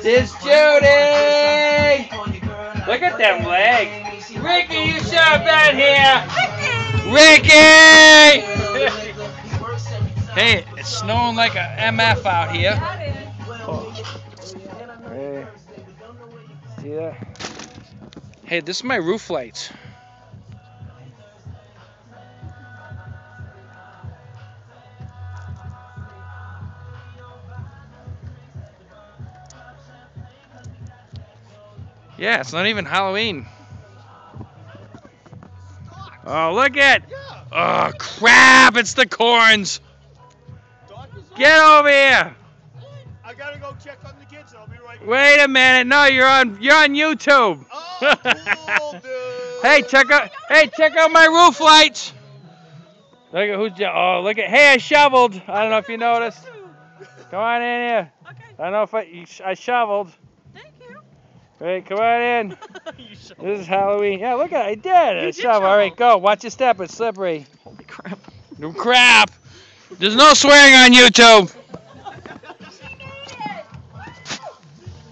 There's Judy! Look at them legs. Ricky, you should have been here! Ricky! Hey, it's snowing like a MF out here. Oh. Hey. See that? Hey, this is my roof lights. Yeah, it's not even Halloween. Oh, look at! Oh, crap! It's the corns! Get over here! I gotta go check on the kids. I'll be right back. Wait a minute! No, you're on YouTube. Oh, cool, dude. Hey, check out my roof lights. Look at who's. Oh, look at. Hey, I shoveled. I don't know if you noticed. Come on in here. Okay. I don't know if I shoveled. Thank you. Hey, come on in. This is Halloween. Yeah, look at it. I did. Shovel. All right, go. Watch your step. It's slippery. Holy crap. No crap. There's no swearing on YouTube.